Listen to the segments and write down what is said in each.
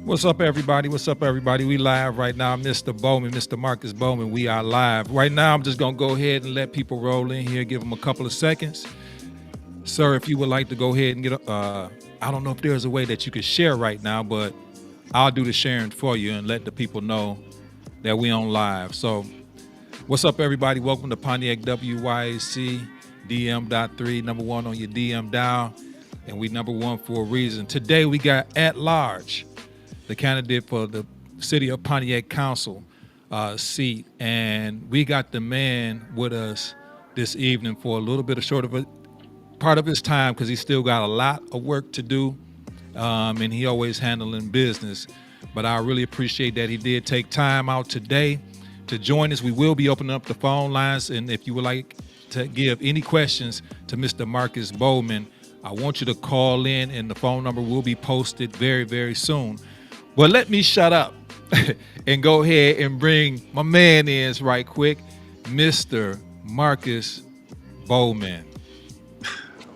What's up, everybody? What's up, everybody? We live right now. Mr. Bowman, Mr. Marcus Bowman, we are live. Right now, I'm just going to go ahead and let people roll in here, give them a couple of seconds. Sir, if you would like to go ahead and I don't know if there's a way that you could share right now, but I'll do the sharing for you and let the people know that we on live. So, what's up, everybody? Welcome to Pontiac WYAC, DM.3, number one on your DM dial, and we number one for a reason. Today, we got at large the candidate for the City of Pontiac Council seat. And we got the man with us this evening for a little bit of short of a part of his time because he's still got a lot of work to do, and he always handling business. But I really appreciate that he did take time out today to join us. We will be opening up the phone lines, and if you would like to give any questions to Mr. Marcus Bowman, I want you to call in, and the phone number will be posted very, very soon. But let me shut up and go ahead and bring my man in right quick, Mr. Marcus Bowman.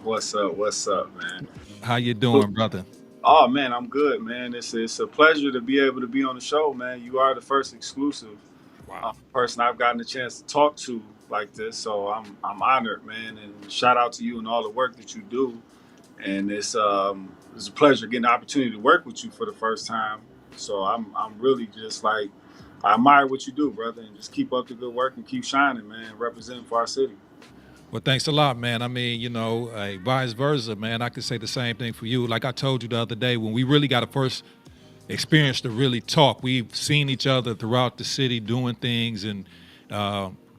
What's up, man? How you doing, brother? Oh man, I'm good, man. It's a pleasure to be able to be on the show, man. You are the first exclusive Wow. person I've gotten a chance to talk to like this, so I'm honored, man. And shout out to you and all the work that you do. And it's a pleasure getting the opportunity to work with you for the first time. So I'm really just like I admire what you do, brother, and just keep up the good work and keep shining, man. Representing for our city. Well, thanks a lot, man. I mean, vice versa, man. I could say the same thing for you. Like I told you the other day, when we really got a first experience to really talk, we've seen each other throughout the city doing things, and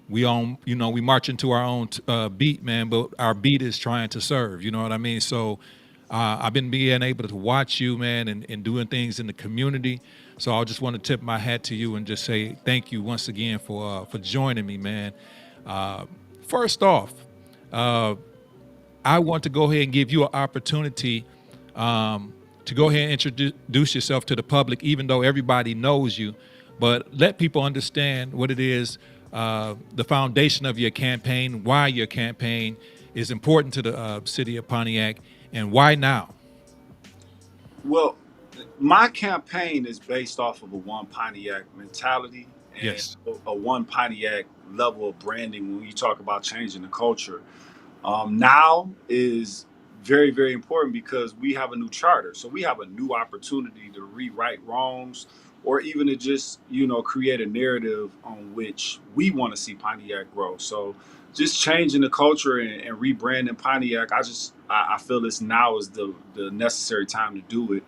we march into our own beat, man. But our beat is trying to serve. You know what I mean? So I've been being able to watch you, man, and doing things in the community. So I just want to tip my hat to you and just say thank you once again for joining me, man. First off, I want to go ahead and give you an opportunity to go ahead and introduce yourself to the public, even though everybody knows you, but let people understand what it is, the foundation of your campaign, why your campaign is important to the city of Pontiac, and why now. Well, my campaign is based off of a one Pontiac mentality and Yes. a one Pontiac level of branding when you talk about changing the culture. Now is very, very important because we have a new charter. So we have a new opportunity to rewrite wrongs or even to just, create a narrative on which we want to see Pontiac grow. So just changing the culture and rebranding Pontiac, I feel this now is the necessary time to do it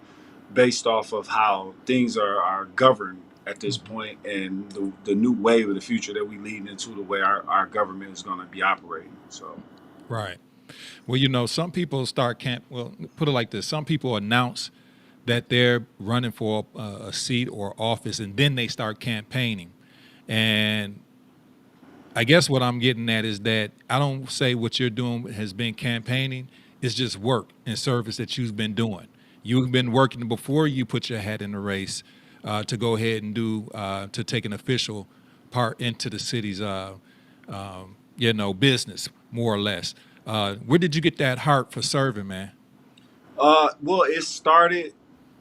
based off of how things are governed at this point and the new wave of the future that we lead into the way our government is going to be operating. So Right. Well, some people well, put it like this. Some people announce that they're running for a seat or office, and then they start campaigning. And I guess what I'm getting at is that I don't say what you're doing has been campaigning. It's just work and service that you've been doing. You've been working before you put your hat in the race to go ahead and to take an official part into the city's, business, more or less. Where did you get that heart for serving, man? well, it started.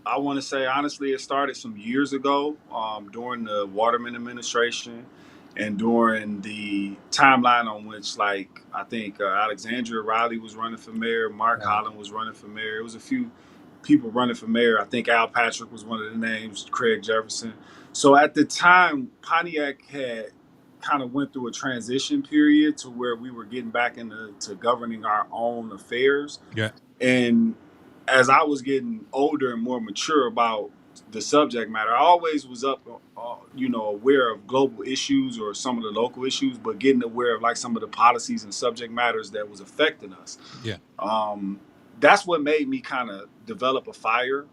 I want to say honestly, it started some years ago during the Waterman administration and during the timeline on which, like, I think Alexandria Riley was running for mayor, Mark Right. Holland was running for mayor. It was a few people running for mayor. I think Al Patrick was one of the names, Craig Jefferson. So at the time, Pontiac had kind of went through a transition period to where we were getting back into to governing our own affairs. Yeah. And as I was getting older and more mature about the subject matter, I always was aware of global issues or some of the local issues, but getting aware of like some of the policies and subject matters that was affecting us. Yeah. Um, that's what made me kind of develop a fire,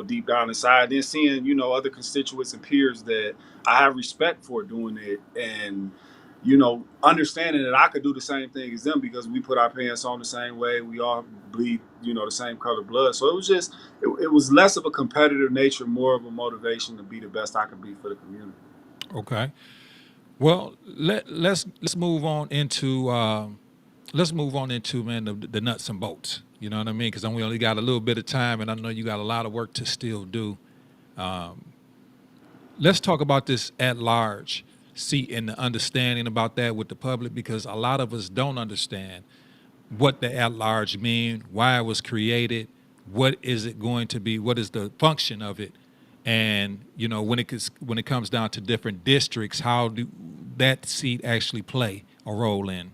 deep down inside. Then seeing, other constituents and peers that I have respect for doing it and understanding that I could do the same thing as them because we put our pants on the same way. We all bleed, the same color blood. So it was just, it was less of a competitive nature, more of a motivation to be the best I could be for the community. Okay. Well, let's move on into man the nuts and bolts. You know what I mean? Because we only got a little bit of time, and I know you got a lot of work to still do. Let's talk about this at large seat and the understanding about that with the public, because a lot of us don't understand what the at large mean, why it was created, what is it going to be, what is the function of it, and when it comes down to different districts, how do that seat actually play a role in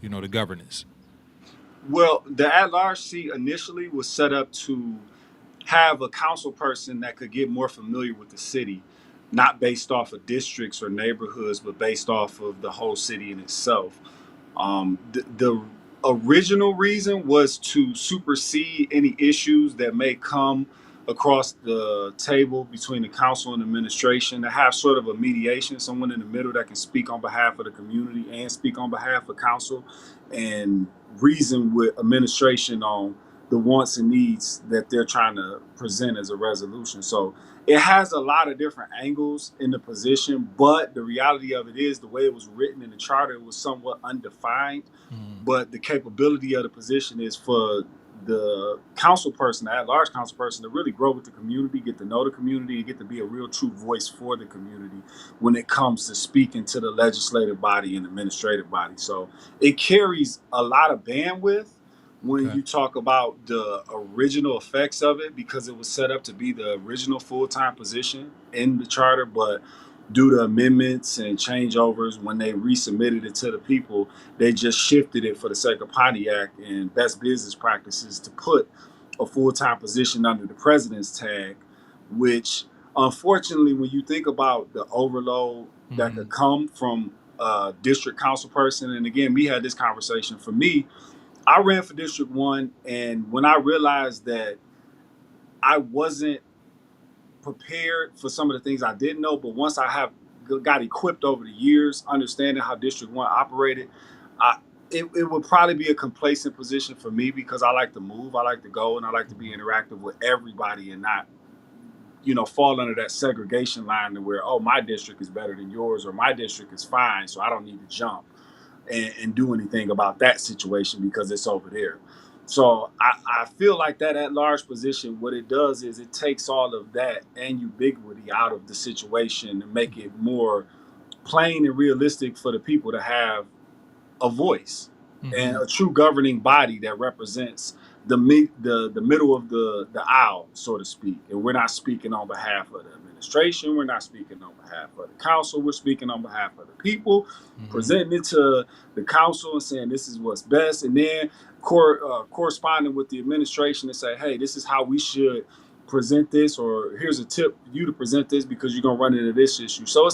the governance? Well, the at-large seat initially was set up to have a council person that could get more familiar with the city, not based off of districts or neighborhoods, but based off of the whole city in itself. The original reason was to supersede any issues that may come across the table between the council and administration, to have sort of a mediation, someone in the middle that can speak on behalf of the community and speak on behalf of council and reason with administration on the wants and needs that they're trying to present as a resolution. So it has a lot of different angles in the position, but the reality of it is the way it was written in the charter, it was somewhat undefined. Mm, But the capability of the position is for the council person, the at-large council person, to really grow with the community, get to know the community, and get to be a real true voice for the community when it comes to speaking to the legislative body and administrative body. So it carries a lot of bandwidth when okay. you talk about the original effects of it, because it was set up to be the original full-time position in the charter, but due to amendments and changeovers, when they resubmitted it to the people, they just shifted it for the sake of Pontiac and best business practices to put a full-time position under the president's tag, which unfortunately, when you think about the overload that Hmm. could come from a district council person, and again, we had this conversation. For me, I ran for District 1, and when I realized that I wasn't prepared for some of the things I didn't know, but once I have got equipped over the years, understanding how District 1 operated, I, it would probably be a complacent position for me because I like to move, I like to go, and I like to be interactive with everybody and not, fall under that segregation line to where, oh, my district is better than yours or my district is fine, so I don't need to jump and do anything about that situation because it's over there. So I feel like that at large position, what it does is it takes all of that and ubiquity out of the situation and make it more plain and realistic for the people to have a voice and Hmm. a true governing body that represents the middle of the aisle, so to speak. And we're not speaking on behalf of the administration. We're not speaking on behalf of the council. We're speaking on behalf of the people, Hmm. presenting it to the council and saying this is what's best, and then corresponding with the administration and say, hey, this is how we should present this, or here's a tip for you to present this because you're gonna run into this issue. So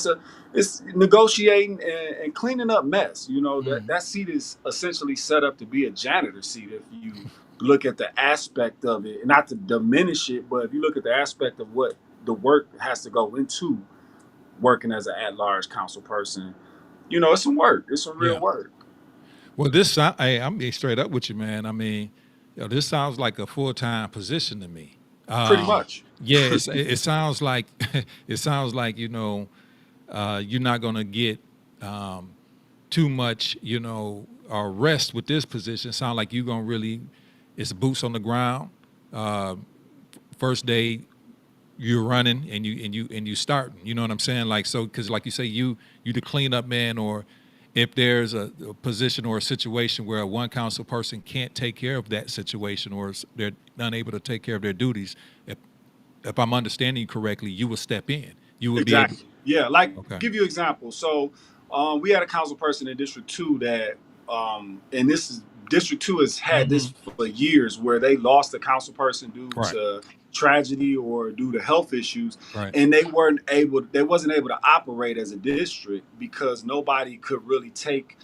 it's negotiating and cleaning up mess. That seat is essentially set up to be a janitor seat if you look at the aspect of it, and not to diminish it, but if you look at the aspect of what the work has to go into working as an at-large council person, it's some work. It's some real Yeah. work. Well, hey, I'm being straight up with you, man. I mean, this sounds like a full time position to me. Pretty Um, much. yeah, it sounds like it sounds like you're not gonna get too much rest with this position. Sound like you're gonna really it's boots on the ground. Uh, First day you're running and you starting. You know what I'm saying? Like so, because like you say, you the cleanup man, or if there's a position or a situation where one council person can't take care of that situation, or they're unable to take care of their duties, if I'm understanding you correctly, you will step in. You will be able. Exactly. Yeah. Like, Okay. give you an example. So, we had a council person in District 2 that, and this is District 2 has had Hmm. this for years where they lost a council person due Right. to tragedy or due to health issues, Right. and they wasn't able to operate as a district because nobody could really take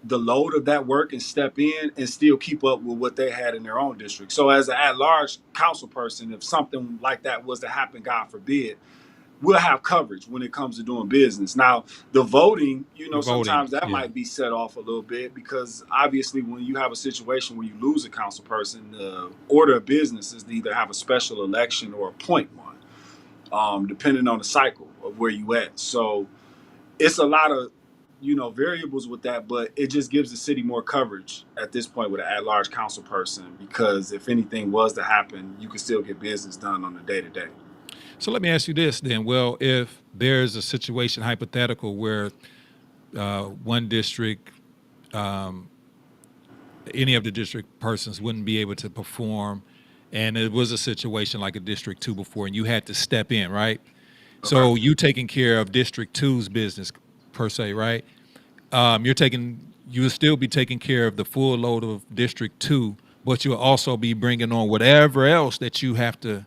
the load of that work and step in and still keep up with what they had in their own district. So, as an at-large council person, if something like that was to happen, God forbid, we'll have coverage when it comes to doing business. Now, the voting, The voting. sometimes that Yeah. might be set off a little bit because obviously when you have a situation where you lose a council person, the order of business is to either have a special election or appoint one, depending on the cycle of where you at. So it's a lot of variables with that, but it just gives the city more coverage at this point with an at-large council person because if anything was to happen, you could still get business done on the day to day. So let me ask you this then. Well, if there's a situation hypothetical where one district, any of the district persons wouldn't be able to perform, and it was a situation like a District 2 before, and you had to step in, right? Okay. So you taking care of District Two's business per se, right? You will still be taking care of the full load of District Two, but you'll also be bringing on whatever else that you have to.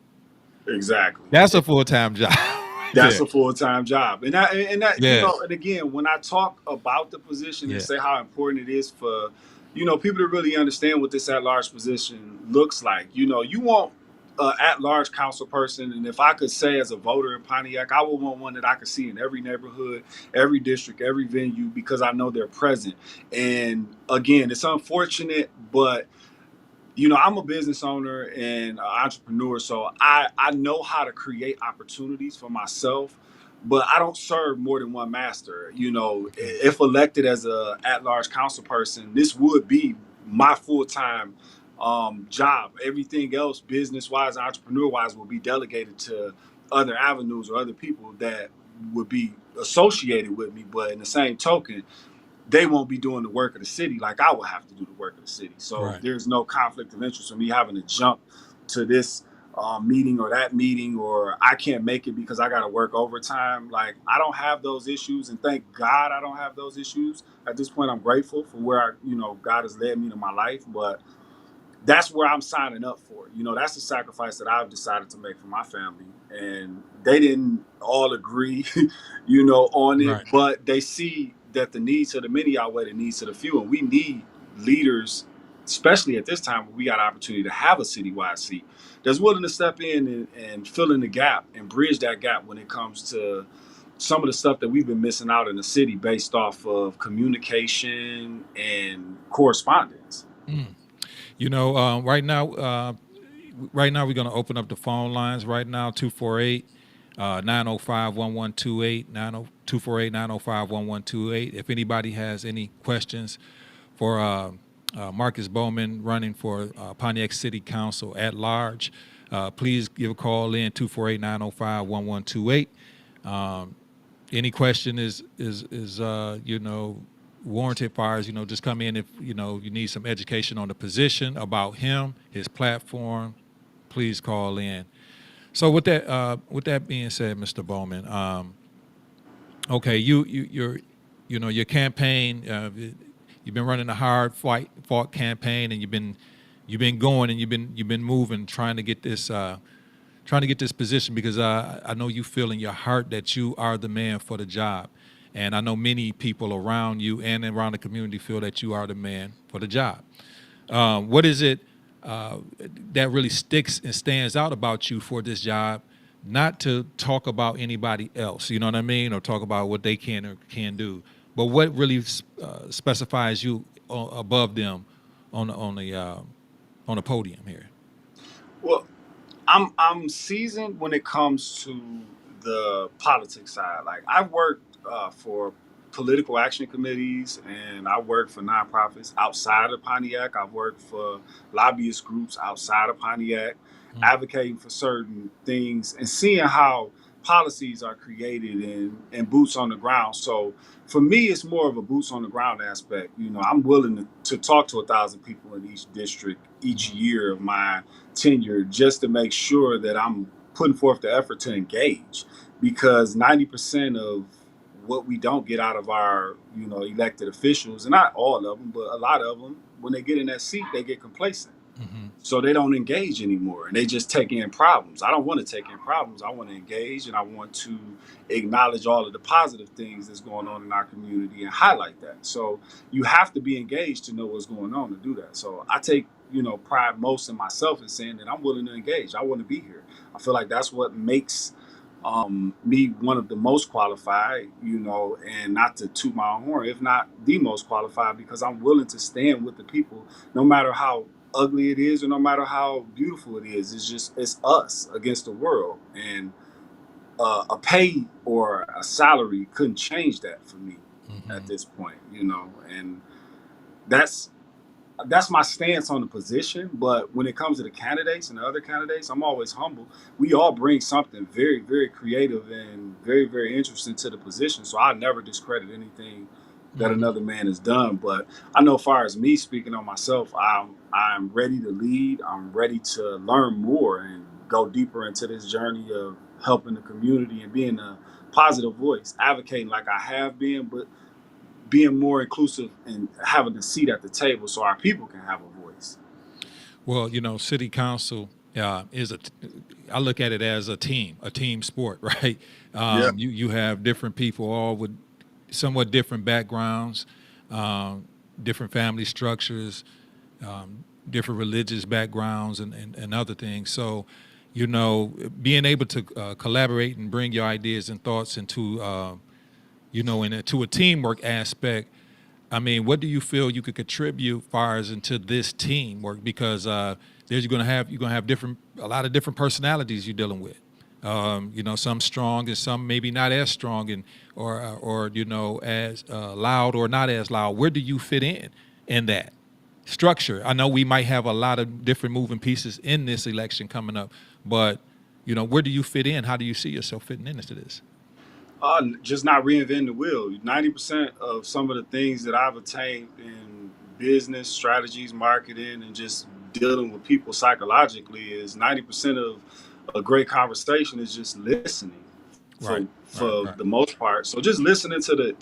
Exactly. That's a full time job right That's there. a full time job, and that Yeah, and again, when I talk about the position and yeah, say how important it is for people to really understand what this at large position looks like. You want an at large council person, and if I could say as a voter in Pontiac, I would want one that I could see in every neighborhood, every district, every venue, because I know they're present. And again, it's unfortunate, but I'm a business owner and entrepreneur, so I know how to create opportunities for myself, but I don't serve more than one master. okay, If elected as a at-large council person, this would be my full-time job. Everything else, business-wise, entrepreneur-wise, will be delegated to other avenues or other people that would be associated with me. But in the same token, they won't be doing the work of the city like I will have to do the work of the city. So right. there's no conflict of interest for me having to jump to this meeting or that meeting, or I can't make it because I got to work overtime. Like, I don't have those issues, and thank God I don't have those issues. At this point, I'm grateful for where God has led me to my life, but that's where I'm signing up for. That's the sacrifice that I've decided to make for my family. And they didn't all agree, on it, Right. but they see that the needs of the many outweigh the needs of the few. And we need leaders, especially at this time where we got an opportunity to have a citywide seat that's willing to step in and fill in the gap and bridge that gap when it comes to some of the stuff that we've been missing out in the city based off of communication and correspondence. Mm. Right now we're going to open up the phone lines right now, 248 905 1128, 248 905 1128. If anybody has any questions for Marcus Bowman running for Pontiac City Council at large, please give a call in 248 905 1128. Any question is warranted. Fires, just come in if you need some education on the position, about him, his platform. Please call in. So with that being said, Mr. Bowman, okay, your campaign, you've been running a hard fought campaign, and you've been going, and you've been moving, trying to get this position, because I know you feel in your heart that you are the man for the job. And I know many people around you and around the community feel that you are the man for the job. What is it that really sticks and stands out about you for this job? Not to talk about anybody else, you know what I mean, or talk about what they can or can do, but what really specifies you above them on the podium here. Well, I'm seasoned when it comes to the politics side. Like, I've worked for political action committees, and I work for nonprofits outside of Pontiac. I've worked for lobbyist groups outside of Pontiac, Mm. advocating for certain things and seeing how policies are created and boots on the ground. So for me, it's more of a boots on the ground aspect. I'm willing to talk to 1,000 people in each district each Mhm. year of my tenure, just to make sure that I'm putting forth the effort to engage, because 90% of what we don't get out of our elected officials, and not all of them, but a lot of them, when they get in that seat, they get complacent, Mhm. so they don't engage anymore, and they just take in problems. I don't want to take in problems. I want to engage, and I want to acknowledge all of the positive things that's going on in our community and highlight that. So you have to be engaged to know what's going on to do that. So I take pride most in myself in saying that I'm willing to engage. I want to be here. I feel like that's what makes me one of the most qualified, and not to toot my own horn, if not the most qualified, because I'm willing to stand with the people, no matter how ugly it is or no matter how beautiful it is. It's us against the world, and a pay or a salary couldn't change that for me at Mhm. this point, and that's that's my stance on the position. But when it comes to the candidates and the other candidates, I'm always humble. We all bring something very, very creative and very, very interesting to the position. So I never discredit anything that Mhm. another man has done. But I know, as far as me speaking on myself, I'm ready to lead. I'm ready to learn more and go deeper into this journey of helping the community and being a positive voice, advocating like I have been, but being more inclusive and having a seat at the table so our people can have a voice. Well, city council is I look at it as a team sport, right? Yeah. You have different people, all with somewhat different backgrounds, um, different family structures, different religious backgrounds, and other things. So, being able to collaborate and bring your ideas and thoughts into, into a teamwork aspect. I mean, what do you feel you could contribute far as into this teamwork? Because there's you're gonna have a lot of different personalities you're dealing with. Some strong and some maybe not as strong, and or as loud or not as loud. Where do you fit in that structure? I know we might have a lot of different moving pieces in this election coming up, but where do you fit in? How do you see yourself fitting into this? Just not reinventing the wheel. 90% of some of the things that I've attained in business strategies, marketing, and just dealing with people psychologically is 90% of a great conversation is just listening Right, right, for right. the most part. So just listening to the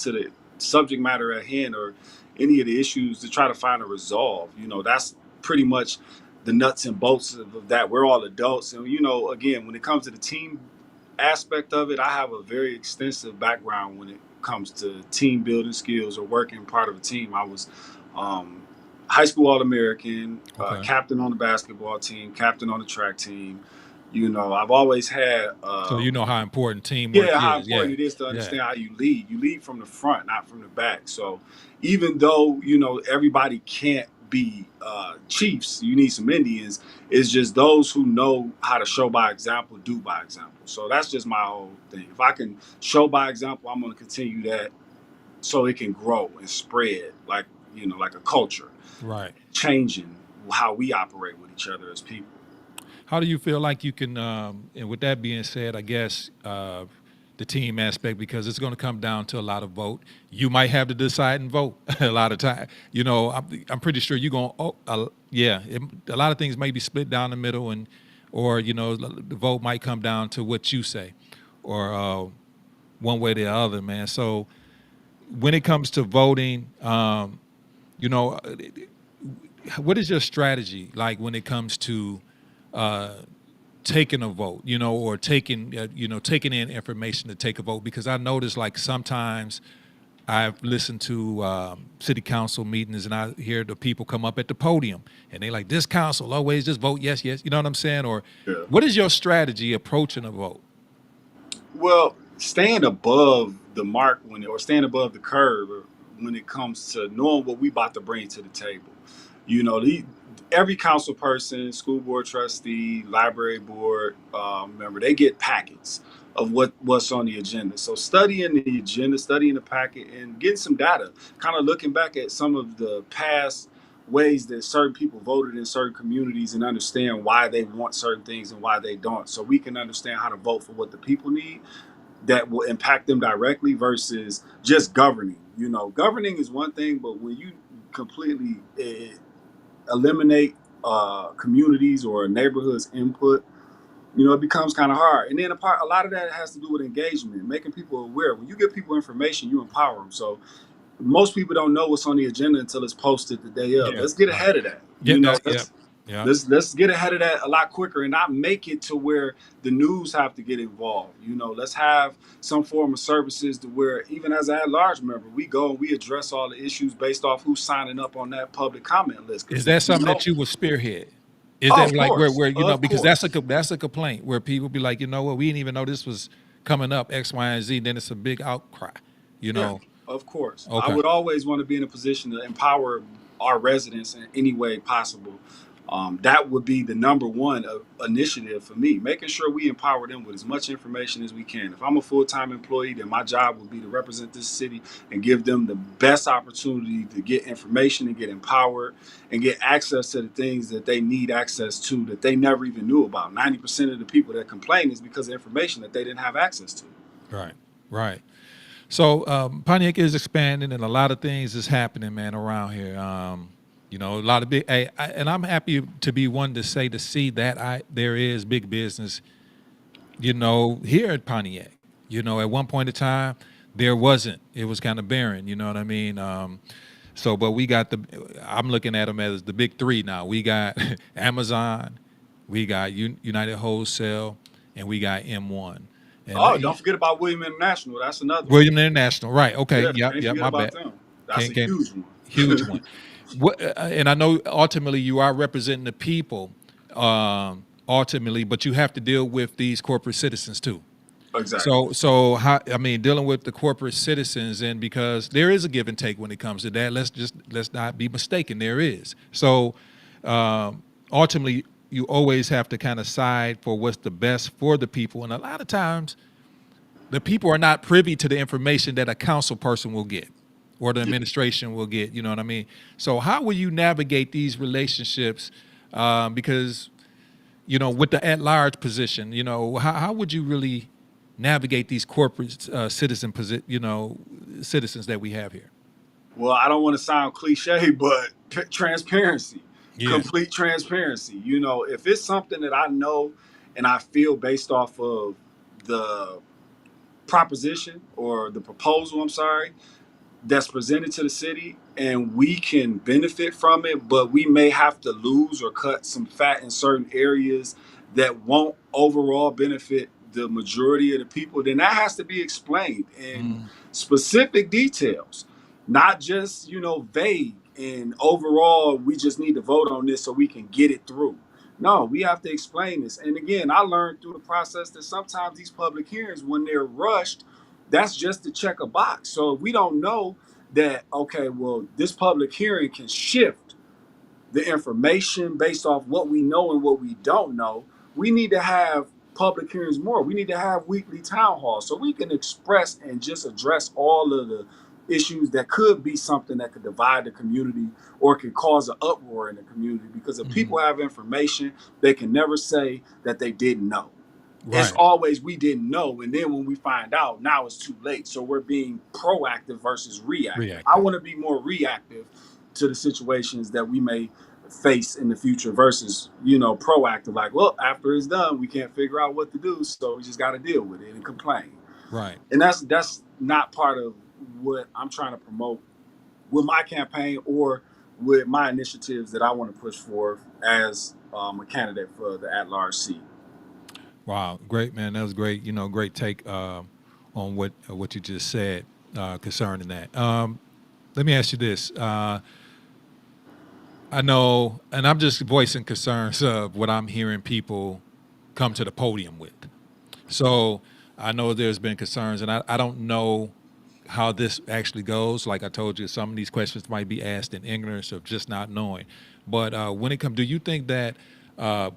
subject matter at hand or any of the issues to try to find a resolve. That's pretty much the nuts and bolts of that. We're all adults, and again, when it comes to the team aspect of it, I have a very extensive background when it comes to team building skills or working part of a team. I was um, high school All American, Okay. captain on the basketball team, captain on the track team. I've always had, So you know how important teamwork yeah, how is. Yeah, important it is to yeah. understand how you lead. You lead from the front, not from the back. So even though everybody can't be chiefs, you need some Indians. It's just those who know how to show by example do by example. So that's just my whole thing. If I can show by example, I'm going to continue that so it can grow and spread like a culture, Right. changing how we operate with each other as people. How do you feel like you can? And with that being said, I guess the team aspect, because it's going to come down to a lot of vote. You might have to decide and vote a lot of time. I'm pretty sure you're going. Oh, yeah. A lot of things may be split down the middle, or the vote might come down to what you say, or one way or the other, man. So when it comes to voting, you know, what is your strategy like when it comes to uh, taking a vote, or taking in information to take a vote? Because I notice like sometimes I've listened to city council meetings and I hear the people come up at the podium and they like, this council always just vote yes, yes. You know what I'm saying? Or Yeah. what is your strategy approaching a vote? Well, staying above the mark or staying above the curve when it comes to knowing what we about to bring to the table. You know, every council person, school board trustee, library board member, they get packets of what's on the agenda. So studying the agenda, studying the packet, and getting some data, kind of looking back at some of the past ways that certain people voted in certain communities and understand why they want certain things and why they don't, so we can understand how to vote for what the people need that will impact them directly versus just governing. Governing is one thing, but when you completely eliminate communities or neighborhoods input, it becomes kind of hard. And then a lot of that has to do with engagement, making people aware. When you give people information, you empower them. So most people don't know what's on the agenda until it's posted the day of. Yeah, Let's get right. ahead of that. Get that. Yeah, yeah. Let's get ahead of that a lot quicker and not make it to where the news have to get involved. Let's have some form of services to where even as an at-large member, we go and we address all the issues based off who's signing up on that public comment list. Is Because that something that you would spearhead? Is oh, that of like course, where of because that's course. that's a complaint where people be like, you know what, we didn't even know this was coming up X, Y, and Z. Then it's a big outcry. You Yeah, know. of course. I Okay. would always want to be in a position to empower our residents in any way possible. That would be the number one initiative for me, making sure we empower them with as much information as we can. If I'm a full-time employee, then my job would be to represent this city and give them the best opportunity to get information and get empowered and get access to the things that they need access to that they never even knew about. 90% of the people that complain is because of information that they didn't have access to. Right. Right. So Pontiac is expanding, and a lot of things is happening, man, around here. A lot of big, and I'm happy to be one to say to see that there is big business, here at Pontiac. At one point in time, there wasn't. It was kind of barren. You know what I mean? But we got I'm looking at them as the big three now. We got Amazon, we got United Wholesale, and we got M1. And Don't forget about William International. That's another one. William International, right? Okay, Yeah, yep. forget My about bad. them. That's a huge one. Huge one. And I know ultimately you are representing the people, ultimately, but you have to deal with these corporate citizens too. Exactly. So dealing with the corporate citizens, and because there is a give and take when it comes to that. Let's not be mistaken. There is. So ultimately, you always have to kind of side for what's the best for the people, and a lot of times, the people are not privy to the information that a council person will get or the administration will get. You know what I mean? So how will you navigate these relationships? Because with the at-large position, how would you really navigate these corporate citizens that we have here? Well, I don't want to sound cliche, but transparency, complete transparency. If it's something that I know and I feel based off of the proposition or the proposal, I'm sorry, that's presented to the city and we can benefit from it, but we may have to lose or cut some fat in certain areas that won't overall benefit the majority of the people, then that has to be explained in specific details, not just, vague and overall, we just need to vote on this so we can get it through. No, we have to explain this. And again, I learned through the process that sometimes these public hearings, when they're rushed, that's just to check a box. So if we don't know that, okay, well, this public hearing can shift the information based off what we know and what we don't know, we need to have public hearings more. We need to have weekly town halls so we can express and just address all of the issues that could be something that could divide the community or could cause an uproar in the community. Because if people have information, they can never say that they didn't know. Right. It's always we didn't know, and then when we find out, now it's too late. So we're being proactive versus reactive. I want to be more reactive to the situations that we may face in the future versus, proactive. Like, well, after it's done, we can't figure out what to do, so we just got to deal with it and complain. Right. And that's not part of what I'm trying to promote with my campaign or with my initiatives that I want to push forth as a candidate for the at-large seat. Wow, great, man. That was great. Great take on what you just said concerning that. Let me ask you this. I know, and I'm just voicing concerns of what I'm hearing people come to the podium with. So I know there's been concerns, and I don't know how this actually goes. Like I told you, some of these questions might be asked in ignorance of just not knowing. But when it comes, do you think that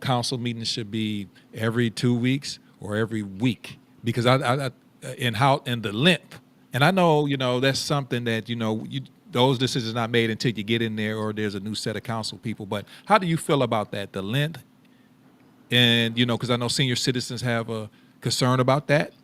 council meetings should be every 2 weeks or every week? Because and the length, and I know that's something that those decisions are not made until you get in there or there's a new set of council people. But how do you feel about that, the length? And because I know senior citizens have a concern about that.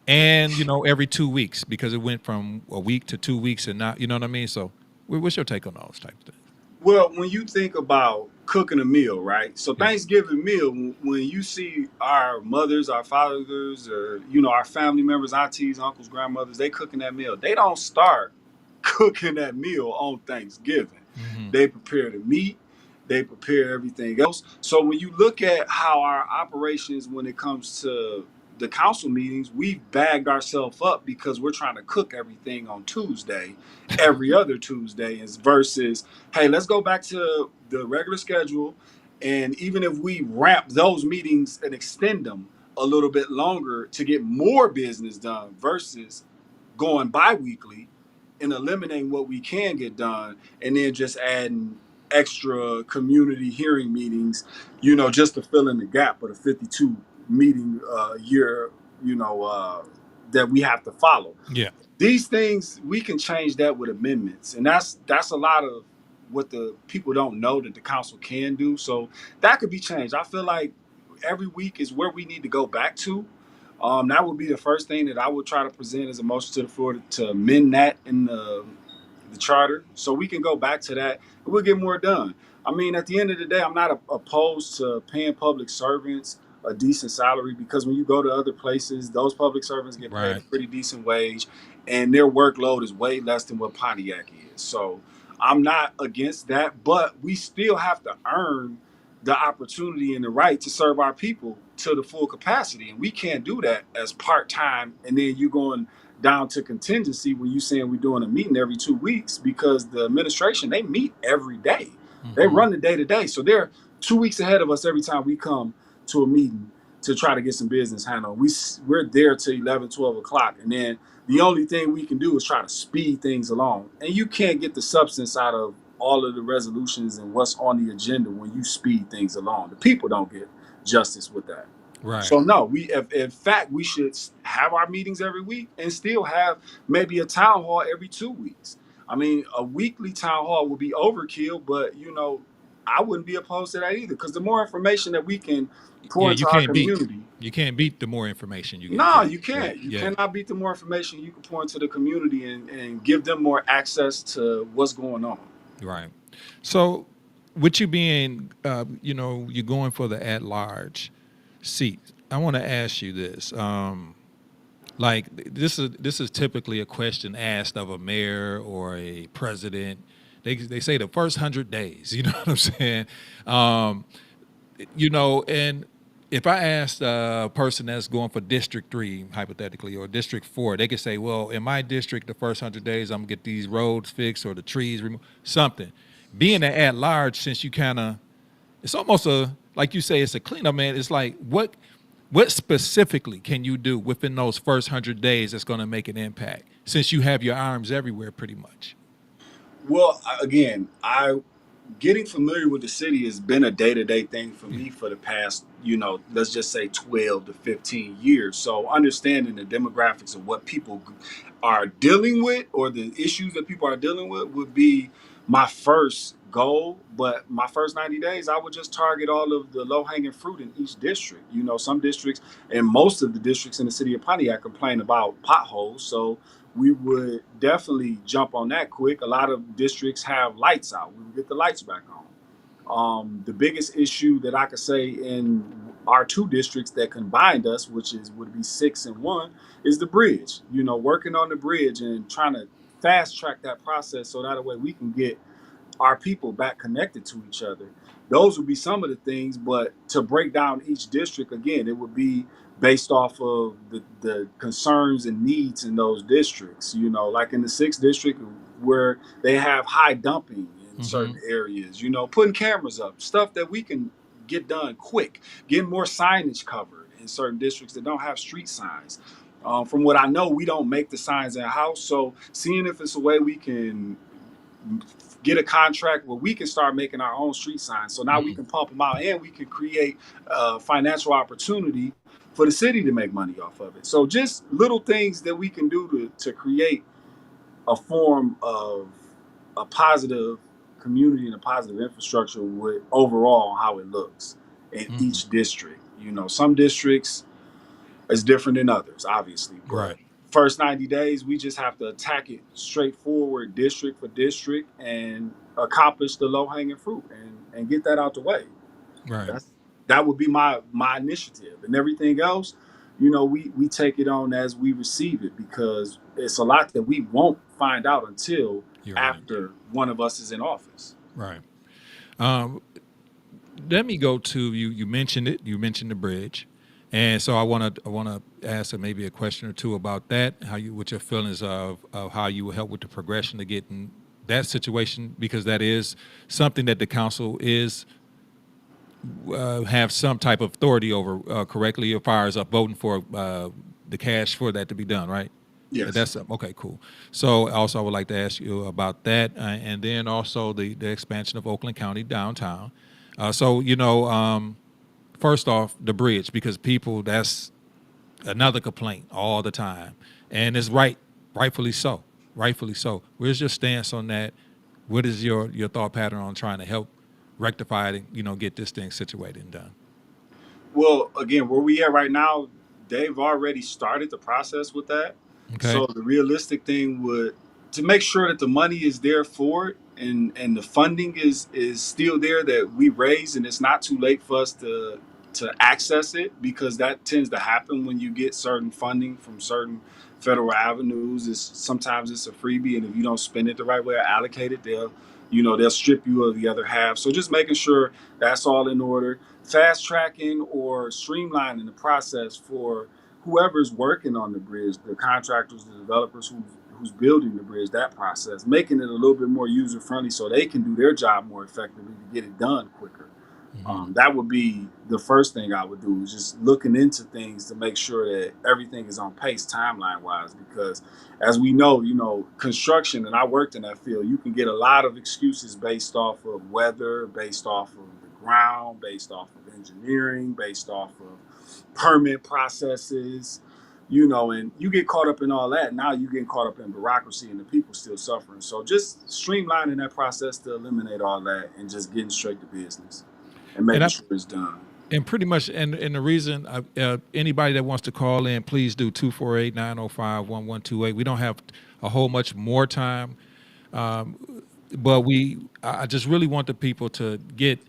And every 2 weeks, because it went from a week to 2 weeks, and not, you know what I mean. So, what's your take on those types of things? Well, when you think about cooking a meal, right? So Thanksgiving meal, when you see our mothers, our fathers, or our family members, aunties, uncles, grandmothers, they cooking that meal. They don't start cooking that meal on Thanksgiving. They prepare the meat, they prepare everything else. So when you look at how our operations, when it comes to the council meetings, we've bagged ourselves up because we're trying to cook everything on Tuesday, every other Tuesday, versus, hey, let's go back to the regular schedule. And even if we ramp those meetings and extend them a little bit longer to get more business done versus going bi-weekly and eliminating what we can get done and then just adding extra community hearing meetings, you know, just to fill in the gap of the 52 meeting year, you know, that we have to follow. Yeah. These things we can change that with amendments, and that's a lot of what the people don't know that the council can do. So that could be changed. I feel like every week is where we need to go back to. That would be the first thing that I would try to present as a motion to the floor to amend that in the charter, so we can go back to that and we'll get more done. I mean, at the end of the day, I'm not opposed to paying public servants a decent salary, because when you go to other places, those public servants get paid a Right. pretty decent wage, and their workload is way less than what Pontiac is. So I'm not against that, but we still have to earn the opportunity and the right to serve our people to the full capacity, and we can't do that as part time. And then you're going down to contingency when you saying we're doing a meeting every 2 weeks, because the administration, they meet every day. They Mm-hmm. run the day to day. So they're 2 weeks ahead of us every time we come to a meeting to try to get some business handled. We're there till 11, 12 o'clock. And then the only thing we can do is try to speed things along. And you can't get the substance out of all of the resolutions and what's on the agenda when you speed things along. The people don't get justice with that. Right. So no, in fact, we should have our meetings every week and still have maybe a town hall every 2 weeks. I mean, a weekly town hall would be overkill, but you know, I wouldn't be opposed to that either, because the more information that we can pour Yeah, into our community. you can't beat the more information you get. No, Yeah. you Yeah. can't. You Yeah. cannot beat the more information you can pour into the community and give them more access to what's going on. Right. So, with you being, you're going for the at-large seat. I want to ask you this. Like this is typically a question asked of a mayor or a president. They say the first 100 days. You know what I'm saying? Um, and if I asked a person that's going for District 3, hypothetically, or District 4, they could say, well, in my district, the first 100 days, I'm going to get these roads fixed or the trees removed, something. Being at large, since you kind of, it's almost like you say, it's a cleanup, man. It's like, what specifically can you do within those first 100 days that's going to make an impact, since you have your arms everywhere pretty much? Well, again, I getting familiar with the city has been a day-to-day thing for Yeah. me for the past, you know, let's just say 12 to 15 years. So understanding the demographics of what people are dealing with, or the issues that people are dealing with, would be my first goal. But my first 90 days, I would just target all of the low-hanging fruit in each district. You know, some districts, and most of the districts in the city of Pontiac, complain about potholes. So we would definitely jump on that quick. A lot of districts have lights out. We would get the lights back on. The biggest issue that I could say in our two districts that combined us, which would be 6 and 1, is the bridge. You know, working on the bridge and trying to fast track that process so that way we can get our people back connected to each other. Those would be some of the things, but to break down each district again, it would be based off of the concerns and needs in those districts. You know, like in the 6th district, where they have high dumping in Mm-hmm. certain areas, you know, putting cameras up, stuff that we can get done quick, getting more signage covered in certain districts that don't have street signs. From what I know, we don't make the signs in house. So seeing if it's a way we can get a contract where we can start making our own street signs. So now we Mm. can pump them out, and we can create financial opportunity for the city to make money off of it. So just little things that we can do to create a form of a positive community and a positive infrastructure with overall how it looks in Mm. each district. You know, some districts is different than others, obviously. But Right. first 90 days, we just have to attack it straightforward, district for district, and accomplish the low hanging fruit and get that out the way. Right. That's that would be my initiative, and everything else. You know, we take it on as we receive it, because it's a lot that we won't find out until You're right. after one of us is in office. Right. Um, Let me go to you. You mentioned it. You mentioned the bridge, and so I want to ask maybe a question or two about that. How you, what your feelings of how you will help with the progression to getting that situation, because that is something that the council is have some type of authority over, correctly, as far as voting for the cash for that to be done, right? Yes. That's okay, cool. So also I would like to ask you about that, and then also the expansion of Oakland County downtown. So first off, the bridge, because people, that's another complaint all the time, and it's rightfully so, rightfully so. Where's your stance on that? What is your thought pattern on trying to help rectify it and get this thing situated and done? Well, again, where we at right now, they've already started the process with that. Okay. So the realistic thing would to make sure that the money is there for it and the funding is still there that we raise and it's not too late for us to access it because that tends to happen when you get certain funding from certain federal avenues. Is sometimes it's a freebie and if you don't spend it the right way or allocate it, they'll strip you of the other half. So just making sure that's all in order, fast tracking or streamlining the process for whoever's working on the bridge, the contractors, the developers who's building the bridge, that process, making it a little bit more user friendly so they can do their job more effectively to get it done quicker. Hmm. That would be the first thing I would do is just looking into things to make sure that everything is on pace timeline wise. Because as we know, construction, and I worked in that field, you can get a lot of excuses based off of weather, based off of the ground, based off of engineering, based off of permit processes. And you get caught up in all that. Now you get caught up in bureaucracy and the people still suffering. So just streamlining that process to eliminate all that and just getting straight to business and And making I sure it's done. and pretty much, and the reason, anybody that wants to call in, please do 248-905-1128. We don't have a whole much more time, but I just really want the people to get.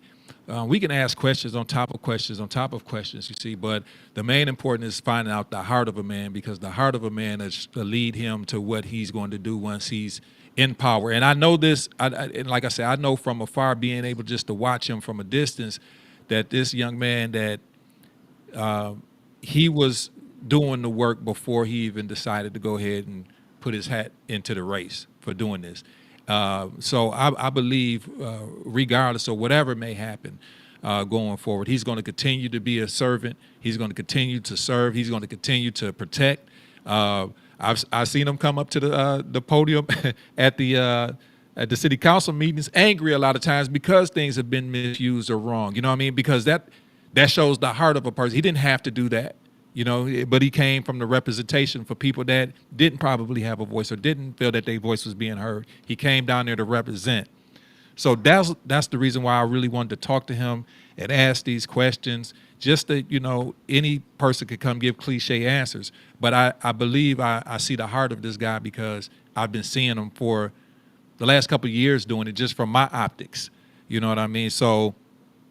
We can ask questions on top of questions on top of questions, you see, but the main important is finding out the heart of a man because the heart of a man is to lead him to what he's going to do once he's in power. And I know this, and like I said, I know from afar, being able just to watch him from a distance, that this young man, that he was doing the work before he even decided to go ahead and put his hat into the race for doing this. So I believe, regardless of whatever may happen going forward, he's going to continue to be a servant. He's going to continue to serve. He's going to continue to protect. I've seen him come up to the podium at the city council meetings, angry a lot of times because things have been misused or wrong. You know what I mean? Because that shows the heart of a person. He didn't have to do that, but he came from the representation for people that didn't probably have a voice or didn't feel that their voice was being heard. He came down there to represent. So that's the reason why I really wanted to talk to him and ask these questions. Just that any person could come give cliche answers, but I believe I see the heart of this guy because I've been seeing him for the last couple of years doing it just from my optics. You know what I mean? So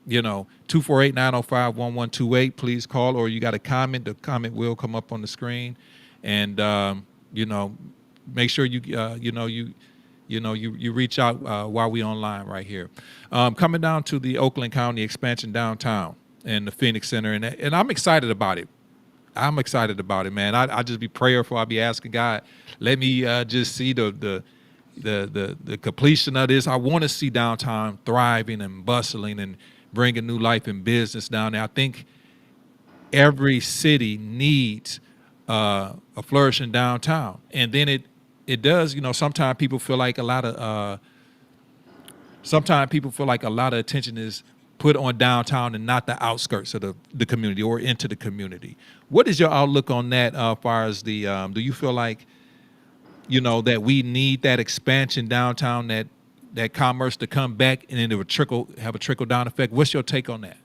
248-905-1128. Please call, or you got a comment. The comment will come up on the screen, and make sure you reach out while we online right here. Coming down to the Oakland County expansion downtown and the Phoenix Center, and I'm excited about it. I'm excited about it, man. I just be prayerful. I be asking God, let me just see the completion of this. I want to see downtown thriving and bustling and bringing new life and business down there. I think every city needs a flourishing downtown, and then it does. Sometimes people feel like a lot of attention is put on downtown and not the outskirts of the community or into the community. What is your outlook on that? As far as the do you feel like that we need that expansion downtown, that commerce to come back, and then it would have a trickle down effect? What's your take on that?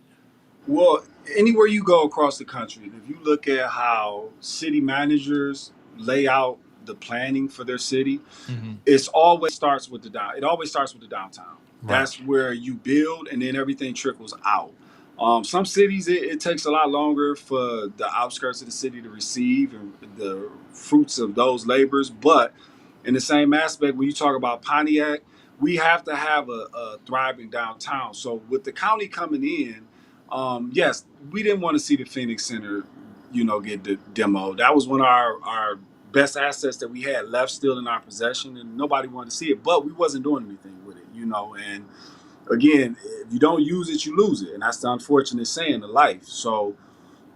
Well, anywhere you go across the country, if you look at how city managers lay out the planning for their city, Hmm. it always starts with the downtown. Right. That's where you build and then everything trickles out. Some cities it takes a lot longer for the outskirts of the city to receive and the fruits of those labors. But in the same aspect, when you talk about Pontiac, we have to have a thriving downtown. So with the county coming in, yes, we didn't want to see the Phoenix Center, get the demo. That was one of our best assets that we had left still in our possession, and nobody wanted to see it. But we wasn't doing anything with it. And again, if you don't use it, you lose it, and that's the unfortunate saying of life. So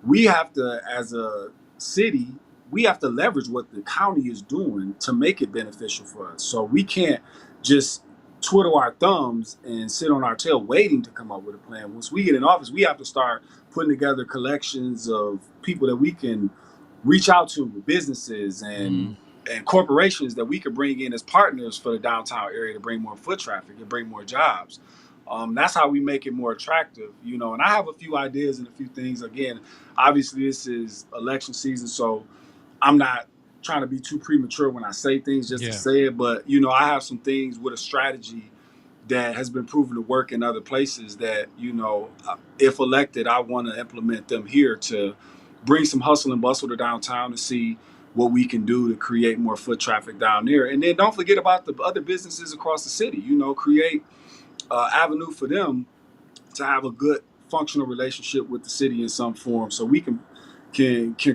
we have to, as a city, we have to leverage what the county is doing to make it beneficial for us. So we can't just twiddle our thumbs and sit on our tail waiting to come up with a plan. Once we get in office, we have to start putting together collections of people that we can reach out to, businesses Mm, and corporations that we could bring in as partners for the downtown area to bring more foot traffic and bring more jobs. That's how we make it more attractive, you know. And I have a few ideas and a few things. Again, obviously this is election season, so I'm not trying to be too premature when I say things just to yeah. say it. But you know, I have some things with a strategy that has been proven to work in other places that, you know, if elected, I want to implement them here to bring some hustle and bustle to downtown to see what we can do to create more foot traffic down there. And then don't forget about the other businesses across the city, you know, create avenue for them to have a good functional relationship with the city in some form, so we can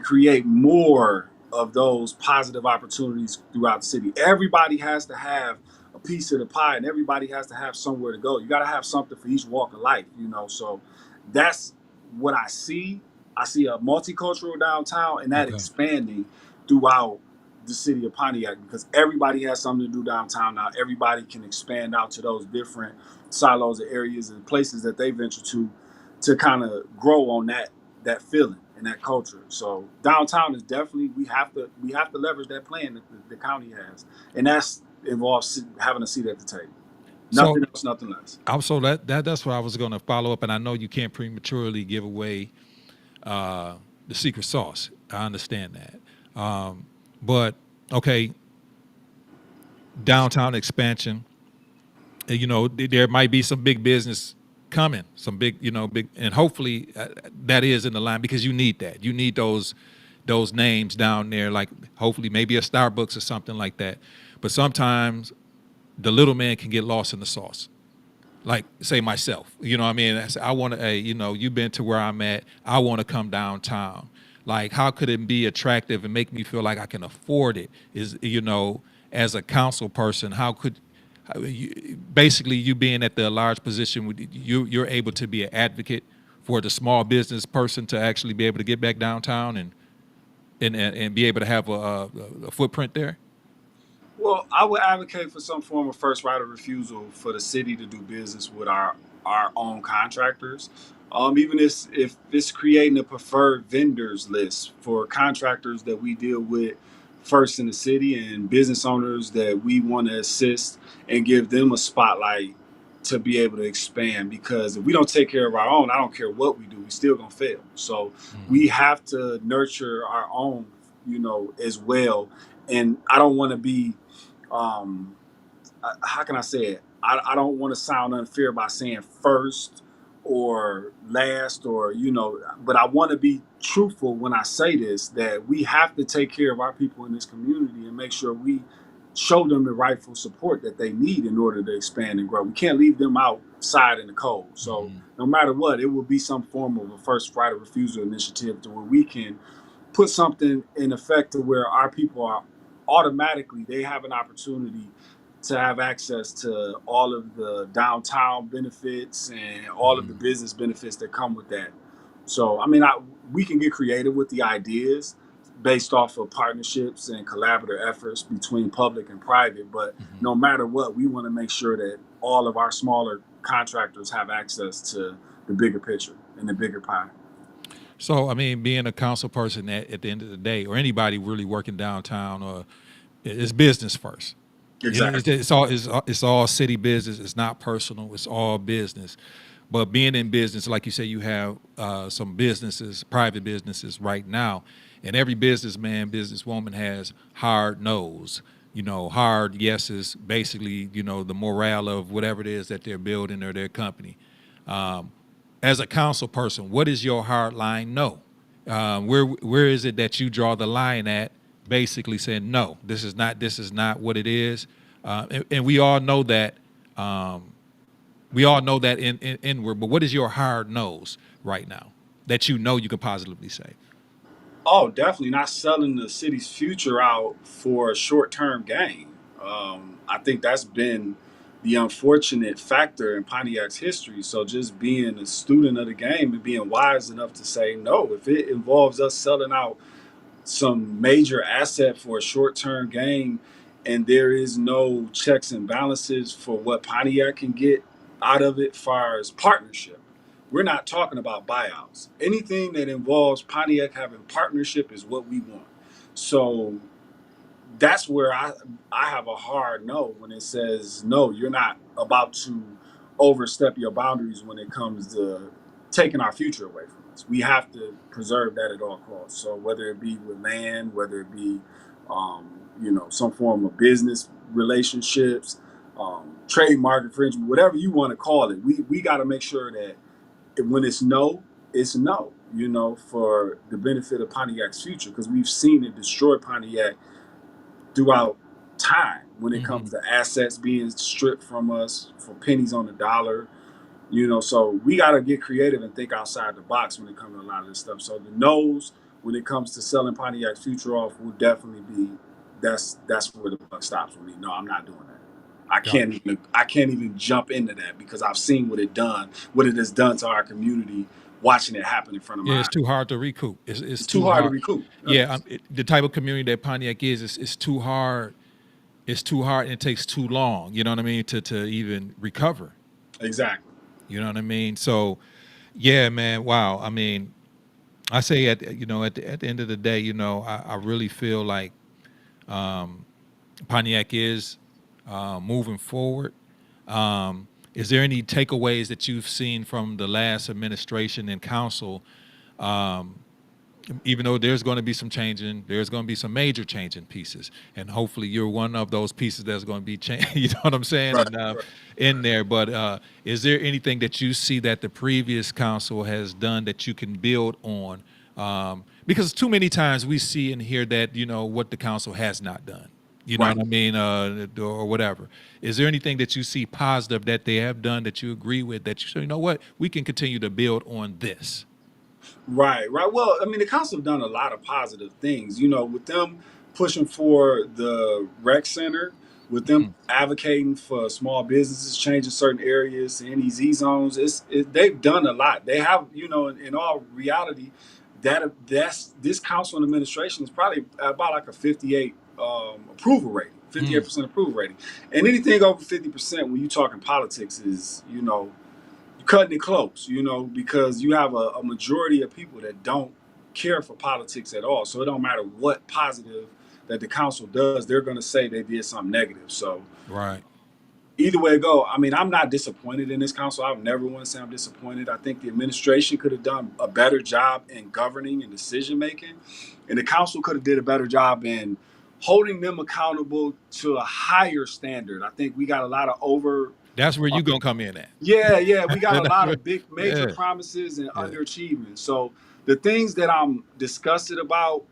create more of those positive opportunities throughout the city. Everybody has to have a piece of the pie, and everybody has to have somewhere to go. You got to have something for each walk of life, you know. So that's what I see. I see a multicultural downtown, and that Okay. expanding throughout the city of Pontiac, because everybody has something to do downtown now. Everybody can expand out to those different silos of areas and places that they venture to kind of grow on that feeling and that culture. So downtown is definitely, we have to leverage that plan that the county has, and that's involves having a seat at the table. So Nothing else, nothing less. also that's what I was going to follow up, and I know you can't prematurely give away the secret sauce. I understand that, but okay, downtown expansion. You know, there might be some big business coming, some big, you know, big, and hopefully that is in the line because you need that. You need those names down there, like hopefully maybe a Starbucks or something like that. But sometimes the little man can get lost in the sauce. Like say myself, you know what I mean? I want to, hey, you know, you've been to where I'm at. I want to come downtown. Like, how could it be attractive and make me feel like I can afford it? Is, you know, as a council person, how could basically you being at the large position, you're able to be an advocate for the small business person to actually be able to get back downtown and be able to have a footprint there. Well, I would advocate for some form of first right of refusal for the city to do business with our own contractors. Even if it's creating a preferred vendors list for contractors that we deal with first in the city and business owners that we want to assist and give them a spotlight to be able to expand. Because if we don't take care of our own, I don't care what we do, we still gonna fail. So Hmm. we have to nurture our own, you know, as well. And I don't want to be um, how can I say it? I don't want to sound unfair by saying first or last or, you know, but I want to be truthful when I say this, that we have to take care of our people in this community and make sure we show them the rightful support that they need in order to expand and grow. We can't leave them outside in the cold. So Hmm. no matter what, it will be some form of a first right of refusal initiative to where we can put something in effect to where our people are automatically, they have an opportunity to have access to all of the downtown benefits and all of the Hmm. business benefits that come with that. So I mean, we can get creative with the ideas based off of partnerships and collaborative efforts between public and private, but Hmm. no matter what, we want to make sure that all of our smaller contractors have access to the bigger picture and the bigger pie. So, I mean, being a council person at the end of the day, or anybody really working downtown, or it's business first. Exactly. It's all city business. It's not personal. It's all business. But being in business, like you say, you have some businesses, private businesses right now, and every businessman, businesswoman has hard no's. You know, hard yeses. Basically, you know, the morale of whatever it is that they're building or their company. As a council person, what is your hard line no? Where is it that you draw the line at? Basically saying no, this is not what it is, and we all know that. We all know that inward. But what is your hard nose right now that you know you can positively say? Oh, definitely not selling the city's future out for a short-term gain. I think that's been the unfortunate factor in Pontiac's history. So just being a student of the game and being wise enough to say no, if it involves us selling out some major asset for a short term gain, and there is no checks and balances for what Pontiac can get out of it, far as partnership. We're not talking about buyouts. Anything that involves Pontiac having partnership is what we want. So that's where I have a hard no when it says no, you're not about to overstep your boundaries when it comes to taking our future away from us. We have to preserve that at all costs. So whether it be with land, whether it be some form of business relationships, trademark infringement, whatever you want to call it, we got to make sure that when it's no, it's no. For the benefit of Pontiac's future, because we've seen it destroy Pontiac throughout time when it Hmm. comes to assets being stripped from us for pennies on the dollar. So we got to get creative and think outside the box when it comes to a lot of this stuff. So the no's when it comes to selling Pontiac's future off will definitely be that's where the buck stops with me. No, I'm not doing that. I can't even jump into that because I've seen what it has done to our community, watching it happen in front of Yeah, my it's eyes. too hard to recoup. It's It's too too hard to hard. recoup. Yeah, the type of community that Pontiac is, it's too hard. It's too hard, and it takes too long. You know what I mean to even recover. Exactly. You know what I mean? So, yeah, man. Wow. I mean, I say at the end of the day, I really feel like Pontiac is moving forward. Is there any takeaways that you've seen from the last administration and council? Even though there's going to be some changing, there's going to be some major changing pieces, and hopefully you're one of those pieces that's going to be changed. You know what I'm saying? Right. And Right. in there, but is there anything that you see that the previous council has done that you can build on? Because too many times we see and hear that what the council has not done. You know Right. what I mean, or whatever. Is there anything that you see positive that they have done that you agree with that you say, you know what, we can continue to build on this? Right, right. Well, I mean, the council have done a lot of positive things. With them pushing for the rec center, with them Mhm. advocating for small businesses, changing certain areas to NEZ zones. They've done a lot. They have, in all reality, that's this council and administration is probably about like a 58 approval rating, Mm. 58% approval rating, and anything over 50% when you talking politics is, cutting it close, because you have a majority of people that don't care for politics at all. So it don't matter what positive that the council does, they're going to say they did something negative. So Right. either way it go, I mean, I'm not disappointed in this council. I would never want to say I'm disappointed. I think the administration could have done a better job in governing and decision making, and the council could have did a better job in holding them accountable to a higher standard. I think we got a lot of over That's where you gonna come in at. yeah, yeah, we got a That's lot where, of big major yeah, promises and yeah. underachievement. So the things that I'm disgusted about,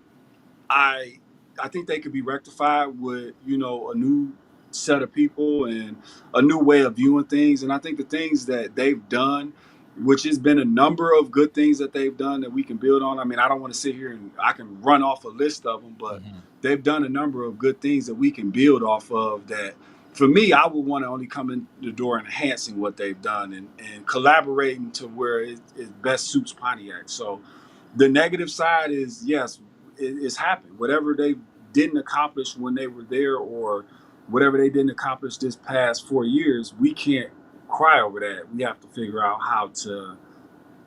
I I think they could be rectified with a new set of people and a new way of viewing things. And I think the things that they've done, which has been a number of good things that they've done that we can build on. I mean, I don't want to sit here and I can run off a list of them, but Hmm. they've done a number of good things that we can build off of. That for me, I would want to only come in the door enhancing what they've done and collaborating to where it best suits Pontiac. So the negative side is yes, it's happened. Whatever they didn't accomplish when they were there, or whatever they didn't accomplish this past 4 years, we can't cry over that. We have to figure out how to